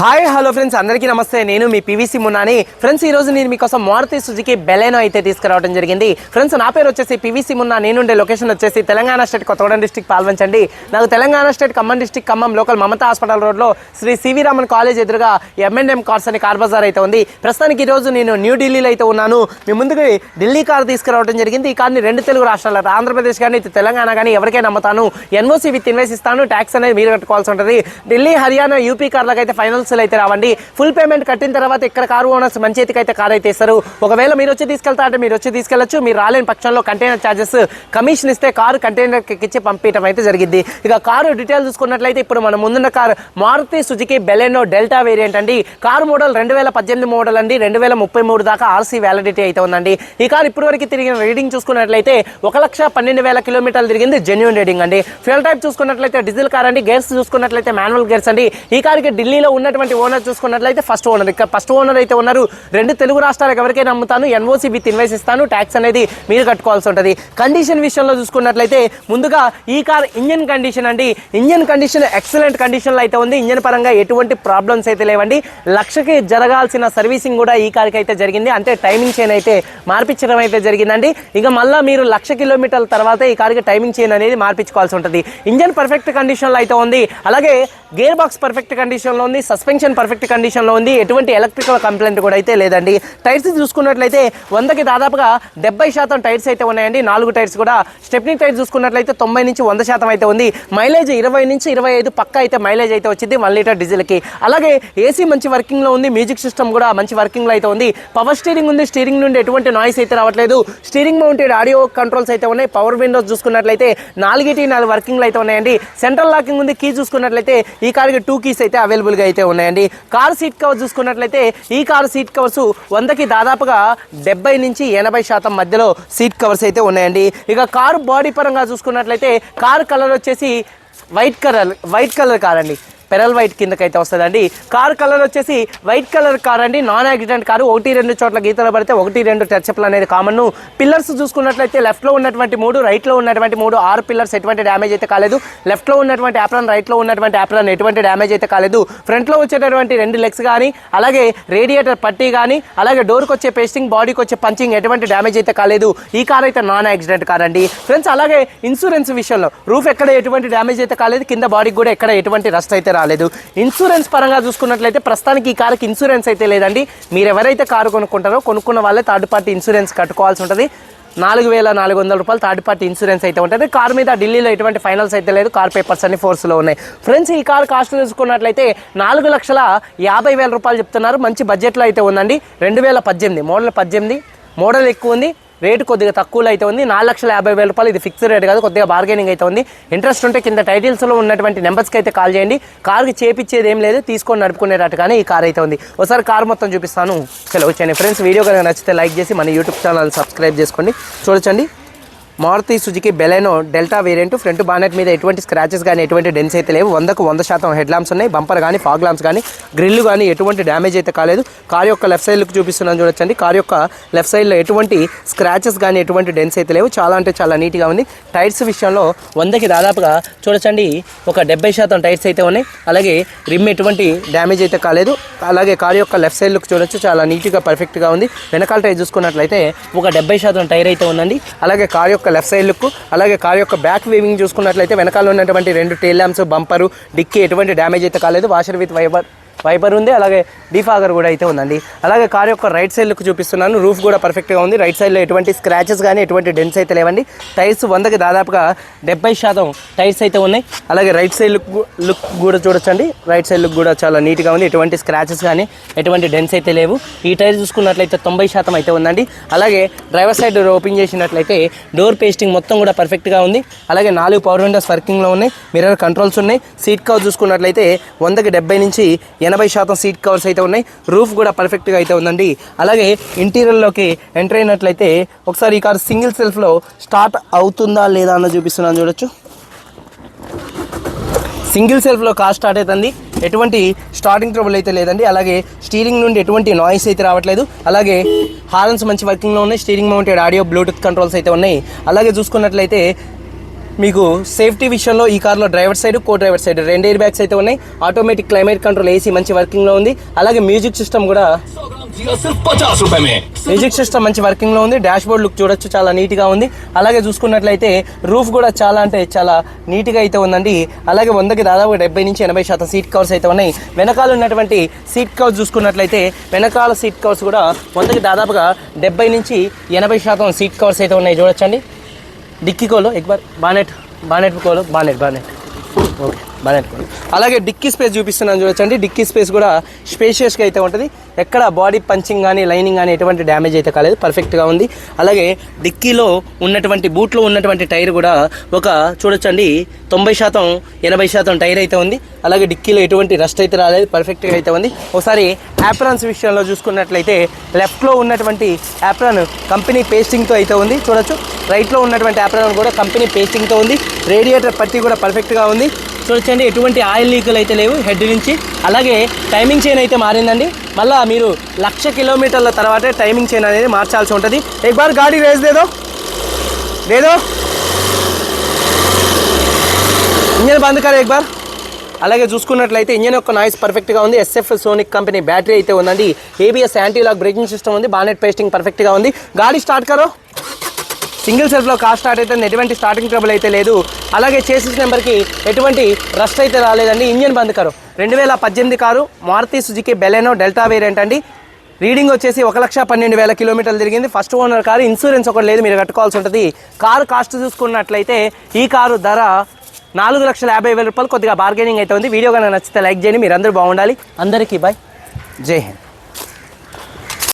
Hi hello friends, అందరికీ నమస్తే. నేను మీ పీవీసీ మున్నాని. ఫ్రెండ్స్, ఈ రోజు నేను మీకోసం మారుతి సుజుకి బెలెనో అయితే తీసుకురావడం జరిగింది. ఫ్రెండ్స్, నా పేరు వచ్చేసి పీవీసీ మున్నా. నేనుండే లొకేషన్ వచ్చేసి తెలంగాణ స్టేట్ కొత్తగూడెం డిస్టిక్ పాల్వంచండి. నాకు Telangana state Khammam district Khammam local Mamata hospital రోడ్లో శ్రీ సివి రామన్ కాలేజ్ ఎదురుగా M&M కార్స్ అని కార్ బజార్ అయితే ఉంది. ప్రస్తుతానికి ఈరోజు నేను న్యూఢిల్లీలో అయితే ఉన్నాను. మీ ముందుకు ఢిల్లీ కార్ తీసుకురావడం జరిగింది. ఈ కార్ని రెండు తెలుగు రాష్ట్రాలు, ఆంధ్రప్రదేశ్ కానీ తెలంగాణ కానీ ఎవరికైనా అమ్ముతాను. NOC విత్ ఇన్వెస్ట్ ఇస్తాను. ట్యాక్స్ అనేది మీరు కట్టుకోవాల్సి ఉంటుంది. ఢిల్లీ, హర్యానా, యూపీ కార్లకు అయితే ఫైనల్స్ అయితే రావండి. ఫుల్ పేమెంట్ కట్టిన తర్వాత ఇక్కడ కారు ఓనర్స్ మంచి చేతికి అయితే కార్ అయితే ఇస్తారు. ఒకవేళ మీరు వచ్చి తీసుకెళ్తా అంటే మీరు వచ్చి తీసుకెళ్లొచ్చు. మీరు రాలేని పక్షంలో కంటైనర్ ఛార్జెస్ కమిషన్ ఇస్తే కారు కంటైనర్ ఇచ్చి పంపించడం అయితే జరిగింది. ఇక కారు డీటెయిల్ చూసుకున్నట్లయితే ఇప్పుడు మనం ముందున్న car Maruti Suzuki Baleno Delta variant అండి. కారు మోడల్ 2018 మోడల్ అండి. 2033 దాకా RC వ్యాలిడిటీ అయితే ఉందండి. ఈ కారు ఇప్పటి వరకు తిరిగిన రీడింగ్ చూసుకున్నట్లయితే 1,12,000 కిలోమీటర్లు తిరిగింది. జెన్యూన్ రీడింగ్ అండి. ఫ్యూల్ టైప్ చూసుకున్నట్లయితే డీజిల్ కార్ అండి. గేర్స్ చూసుకున్నట్లయితే మాన్యువల్ గేర్స్ అండి. ఈ కారుకి ఢిల్లీలో ఉన్నటువంటి ఓనర్ చూసుకున్నట్లయితే ఫస్ట్ ఓనర్, ఇక్కడ ఫస్ట్ ఓనర్ అయితే ఉన్నారు. రెండు తెలుగు రాష్ట్రాలకు ఎవరికైనా అమ్ముతాను. NOC విత్ ఇన్వెస్ట్ ఇస్తాను. ట్యాక్స్ అనేది మీరు కట్టుకోవాల్సి ఉంటుంది. కండిషన్ విషయంలో చూసుకున్నట్లయితే ముందుగా ఈ కార్ ఇంజన్ కండిషన్ అండి. ఇంజన్ కండిషన్ ఎక్సలెంట్ కండిషన్లో అయితే ఉంది. ఇంజన్ పరంగా ఎటువంటి ప్రాబ్లమ్స్ అయితే లేవండి. లక్షకి జరగాల్సిన సర్వీసింగ్ కూడా ఈ కార్కి అయితే జరిగింది. అంటే టైమింగ్ చైన్ అయితే మార్పించడం అయితే జరిగిందండి. ఇక మళ్ళీ మీరు 1,00,000 కిలోమీటర్ల తర్వాత ఈ కార్కి టైమింగ్ చైన్ అనేది మార్పించుకోవాల్సి ఉంటుంది. ఇంజన్ పర్ఫెక్ట్ కండిషన్లో అయితే ఉంది. అలాగే గేర్ బాక్స్ పర్ఫెక్ట్ కండిషన్లో ఉంది. సస్పెన్షన్ పర్ఫెక్ట్ కండిషన్లో ఉంది. ఎటువంటి ఎలక్ట్రికల్ కంప్లైంట్ కూడా అయితే లేదండి. టైర్స్ చూసుకున్నట్లయితే 100కి దాదాపుగా 70% టైర్స్ అయితే ఉన్నాయండి. 4 టైర్స్ కూడా. స్టెప్నీ టైర్ చూసుకున్నట్లయితే 90 నుంచి 100% అయితే ఉంది. మైలేజ్ 20 నుంచి 25 పక్క అయితే మైలేజ్ అయితే వచ్చింది 1 లీటర్ డీజిల్కి. అలాగే ఏసీ మంచి వర్కింగ్లో ఉంది. మ్యూజిక్ సిస్టమ్ కూడా మంచి వర్కింగ్లో అయితే ఉంది. పవర్ స్టీరింగ్ ఉంది. స్టీరింగ్ నుండి ఎటువంటి నాయిస్ అయితే రావట్లేదు. స్టీరింగ్ మౌంటెడ్ ఆడియో కంట్రోల్స్ అయితే ఉన్నాయి. పవర్ విండోస్ చూసుకున్నట్లయితే 4 వర్కింగ్లో అయితే ఉన్నాయండి. సెంట్రల్ లాకింగ్ ఉంది. కీ చూసుకున్నట్లయితే ఈ కార్కి 2 కీస్ అయితే అవైలబుల్గా అయితే ఉన్నాయండి. కార్ సీట్ కవర్ చూసుకున్నట్లయితే ఈ కారు సీట్ కవర్స్ 100కి దాదాపుగా 70 నుంచి 80% మధ్యలో సీట్ కవర్స్ అయితే ఉన్నాయండి. ఇక కారు బాడీ పరంగా చూసుకున్నట్లయితే కారు కలర్ వచ్చేసి వైట్ కలర్ కార్ అండి. పెరల్ వైట్ కిందకైతే వస్తుందండి. కార్ కలర్ వచ్చేసి వైట్ కలర్ కార్ అండి. Non accident car. 1-2 చోట్ల గీతలు పడితే 1-2 టచ్అప్లు అనేది కామన్. పిల్లర్స్ చూసుకున్నట్లయితే లెఫ్ట్లో ఉన్నటువంటి 3, రైట్లో ఉన్నటువంటి 3, 6 పిల్లర్స్ ఎటువంటి డ్యామేజ్ అయితే కాలేదు. లెఫ్ట్లో ఉన్నటువంటి యాప్రాన్, రైట్లో ఉన్నటువంటి యాప్రాన్ ఎటువంటి డ్యామేజ్ అయితే కాలేదు. ఫ్రంట్లో వచ్చేటటువంటి 2 లెగ్స్ కానీ, అలాగే రేడియేటర్ పట్టీ కానీ, అలాగే డోర్కి వచ్చే పేస్టింగ్, బాడీకి వచ్చే పంచింగ్ ఎటువంటి డ్యామేజ్ అయితే కాలేదు. ఈ కార్ అయితే నాన్ యాక్సిడెంట్ కార్ అండి. ఫ్రెండ్స్, అలాగే ఇన్సూరెన్స్ విషయంలో రూఫ్ ఎక్కడ ఎటువంటి డ్యామేజ్ అయితే కాలేదు. కింద బాడీకి కూడా ఎక్కడ ఎటువంటి రస్ట్ అయితే రాలేదు. ఇన్సూరెన్స్ పరంగా చూసుకున్నట్లయితే ప్రస్తుతానికి ఈ కారుకి ఇన్సూరెన్స్ అయితే లేదండి. మీరు ఎవరైతే కారు కొనుక్కున్న వాళ్ళే థర్డ్ పార్టీ ఇన్సూరెన్స్ కట్టుకోవాల్సి ఉంటుంది. 4,400 రూపాయలు థర్డ్ పార్టీ ఇన్సూరెన్స్ అయితే ఉంటుంది. కార్ మీద ఢిల్లీలో ఎటువంటి ఫైనల్స్ అయితే లేదు. కార్ పేపర్స్ అన్ని ఫోర్స్లో ఉన్నాయి. ఫ్రెండ్స్, ఈ కార్ కాస్ట్ చూసుకున్నట్లయితే 4,50,000 రూపాయలు చెప్తున్నారు. మంచి బడ్జెట్లో అయితే ఉందండి. 2018 మోడల్. 18 మోడల్ ఎక్కువ ఉంది. రేటు కొద్దిగా తక్కువలో అయితే ఉంది. 4,50,000 రూపాయలు. ఇది ఫిక్స్డ్ రేట్ కాదు, కొద్దిగా బార్గెనింగ్ అయితే ఉంది. ఇంట్రెస్ట్ ఉంటే కింద టైటిల్స్లో ఉన్నటువంటి నెంబర్స్కి అయితే కాల్ చేయండి. కార్కి చేపించేది ఏం లేదు, తీసుకొని నడుపుకునేటట్టుగానే ఈ కార్ అయితే ఉంది. ఒకసారి కార్ మొత్తం చూపిస్తాను. చలో వచ్చాను. ఫ్రెండ్స్, వీడియో కనుక నచ్చితే లైక్ చేసి మన యూట్యూబ్ ఛానల్ సబ్స్క్రైబ్ చేసుకోండి. చూడొచ్చండి, Maruti Suzuki Baleno Delta variant. Front bonnet మీద ఎటువంటి స్క్రాచెస్ కానీ ఎటువంటి డెన్స్ అయితే లేవు. 100కు 100% హెడ్ ల్యాంప్స్ ఉన్నాయి. బంపర్ కానీ, ఫాగ్ ల్యాంప్స్ కానీ, గ్రిల్ కానీ ఎటువంటి డ్యామేజ్ అయితే కాలేదు. కార్ యొక్క లెఫ్ట్ సైడ్ లుక్ చూపిస్తున్నాను చూడొచ్చండి. కార్ యొక్క లెఫ్ట్ సైడ్లో ఎటువంటి స్క్రాచెస్ కానీ ఎటువంటి డెన్స్ అయితే లేవు. చాలా అంటే చాలా నీట్గా ఉంది. టైర్స్ విషయంలో 100కి దాదాపుగా చూడొచ్చండి ఒక 70% టైర్స్ అయితే ఉన్నాయి. అలాగే రిమ్ ఎటువంటి డ్యామేజ్ అయితే కాలేదు. అలాగే కార్ యొక్క లెఫ్ట్ సైడ్ లుక్ చూడొచ్చు, చాలా నీట్గా పర్ఫెక్ట్గా ఉంది. వెనకాల టైర్ చూసుకున్నట్లయితే ఒక 70% టైర్ అయితే ఉందండి. అలాగే కార్ యొక్క లెఫ్ట్ సైడ్ లుక్, అలాగే కార్ యొక్క బ్యాక్ వీవింగ్ చూసుకున్నట్లయితే వెనకాల ఉన్నటువంటి 2 టైల్ ల్యాంప్స్, బంపరు, డిక్కీ ఎటువంటి డ్యామేజ్ అయితే కాలేదు. వాషర్ విత్ వైపర్ ఉంది. అలాగే డీఫాగర్ కూడా అయితే ఉందండి. అలాగే కార్ యొక్క లుక్ చూపిస్తున్నాను. రూఫ్ కూడా పర్ఫెక్ట్గా ఉంది. రైట్ సైడ్లో ఎటువంటి స్క్రాచెస్ కానీ ఎటువంటి డెన్స్ అయితే లేవండి. టైర్స్ 100కి దాదాపుగా 70% టైర్స్ అయితే ఉన్నాయి. అలాగే రైట్ సైడ్ లుక్ కూడా చూడొచ్చండి. రైట్ సైడ్ లుక్ కూడా చాలా నీట్గా ఉంది. ఎటువంటి స్క్రాచెస్ కానీ ఎటువంటి డెన్స్ అయితే లేవు. ఈ టైర్ చూసుకున్నట్లయితే 90% అయితే ఉందండి. అలాగే డ్రైవర్ సైడ్ డోర్ ఓపెన్ చేసినట్లయితే డోర్ పేస్టింగ్ మొత్తం కూడా పర్ఫెక్ట్గా ఉంది. అలాగే 4 పవర్ విండోస్ వర్కింగ్లో ఉన్నాయి. మిర్రర్ కంట్రోల్స్ ఉన్నాయి. సీట్ కవర్ చూసుకున్నట్లయితే 100కి 70 నుంచి 80% సీట్ కవర్స్ అయితే ఉన్నాయి. రూఫ్ కూడా పర్ఫెక్ట్గా అయితే ఉందండి. అలాగే ఇంటీరియర్లోకి ఎంటర్ అయినట్లయితే ఒకసారి ఈ కార్ సింగిల్ సెల్ఫ్లో స్టార్ట్ అవుతుందా లేదా అన్న చూపిస్తున్నాను చూడొచ్చు. సింగిల్ సెల్ఫ్లో కార్ స్టార్ట్ అవుతుంది. ఎటువంటి స్టార్టింగ్ ట్రబుల్ అయితే లేదండి. అలాగే స్టీరింగ్ నుండి ఎటువంటి నాయిస్ అయితే రావట్లేదు. అలాగే హార్న్స్ మంచి వర్కింగ్లో ఉన్నాయి. Steering mounted audio, Bluetooth controls అయితే ఉన్నాయి. అలాగే చూసుకున్నట్లయితే మీకు సేఫ్టీ విషయంలో ఈ కార్లో డ్రైవర్ సైడ్ కో డ్రైవర్ సైడ్ 2 ఎయిర్ బ్యాగ్స్ అయితే ఉన్నాయి. ఆటోమేటిక్ క్లైమేట్ కంట్రోల్ ఏసీ మంచి వర్కింగ్లో ఉంది. అలాగే మ్యూజిక్ సిస్టమ్ కూడా మ్యూజిక్ సిస్టమ్ మంచి వర్కింగ్లో ఉంది. డాష్ బోర్డ్ లుక్ చూడొచ్చు, చాలా నీట్గా ఉంది. అలాగే చూసుకున్నట్లయితే రూఫ్ కూడా చాలా అంటే చాలా నీట్గా అయితే ఉందండి. అలాగే 100కి దాదాపు 70 నుంచి 80% సీట్ కవర్స్ అయితే ఉన్నాయి. వెనకాల ఉన్నటువంటి సీట్ కవర్స్ చూసుకున్నట్లయితే వెనకాల సీట్ కవర్స్ కూడా 100కి దాదాపుగా 70 నుంచి 80% సీట్ కవర్స్ అయితే ఉన్నాయి చూడొచ్చండి. డిక్కీ కోలో ఎక్బార్ బానెట్ కోలో బానెట్ ఓకే బానెట్ కోలో. అలాగే డిక్కీ స్పేస్ చూపిస్తున్నాను చూడొచ్చండి. డిక్కీ స్పేస్ కూడా స్పేషియస్గా అయితే ఉంటుంది. ఎక్కడ బాడీ పంచింగ్ కానీ లైనింగ్ కానీ ఎటువంటి డ్యామేజ్ అయితే కాలేదు, పర్ఫెక్ట్గా ఉంది. అలాగే డిక్కీలో ఉన్నటువంటి బూట్లో ఉన్నటువంటి టైర్ కూడా ఒక చూడొచ్చండి 90% 80% టైర్ అయితే ఉంది. అలాగే డిక్కీలో ఎటువంటి రస్ట్ అయితే రాలేదు, పర్ఫెక్ట్గా అయితే ఉంది. ఒకసారి యాప్రాన్స్ విషయంలో చూసుకున్నట్లయితే లెఫ్ట్లో ఉన్నటువంటి యాప్రాన్ కంపెనీ పేస్టింగ్తో అయితే ఉంది చూడొచ్చు. రైట్లో ఉన్నటువంటి యాప్రాన్ కూడా కంపెనీ పేస్టింగ్తో ఉంది. రేడియేటర్ పట్టి కూడా పర్ఫెక్ట్గా ఉంది చూడొచ్చండి. ఎటువంటి ఆయిల్ లీకులు అయితే లేవు హెడ్ నుంచి. అలాగే టైమింగ్ చైన్ అయితే మారిందండి. మళ్ళీ మీరు 1,00,000 కిలోమీటర్ల తర్వాతే టైమింగ్ చైన్ అనేది మార్చాల్సి ఉంటుంది. एक बार गाड़ी रेस दे दो ఇంజన్ బంద్ కర్ एक बार. అలాగే చూసుకున్నట్లయితే ఇంజన్ యొక్క నాయిస్ పర్ఫెక్ట్గా ఉంది. ఎస్ఎఫ్ సోనిక్ కంపెనీ బ్యాటరీ అయితే ఉందండి. ABS anti lock braking system ఉంది. బానెట్ పేస్టింగ్ పర్ఫెక్ట్గా ఉంది. గాడి స్టార్ట్ కరో. సింగిల్ సెల్ఫ్లో కార్ స్టార్ట్ అయితే ఎటువంటి స్టార్టింగ్ ట్రబుల్ అయితే లేదు. అలాగే చేసిస్ నెంబర్కి ఎటువంటి రస్ట్ అయితే రాలేదండి. ఇంజన్ బంద్ car 2018 car Maruti Suzuki Baleno Delta variant అండి. రీడింగ్ వచ్చేసి 1,12,000 కిలోమీటర్లు తిరిగింది. ఫస్ట్ ఓనర్ కారు, ఇన్సూరెన్స్ ఒకటి లేదు, మీరు కట్టుకోవాల్సి ఉంటుంది. కారు కాస్ట్ చూసుకున్నట్లయితే ఈ కారు ధర 4,50,000 రూపాయలు. కొద్దిగా బార్గెనింగ్ అయితే ఉంది. వీడియో కనుక నచ్చితే లైక్ చేయండి. మీరు అందరూ బాగుండాలి. అందరికీ బాయ్, జై హింద్.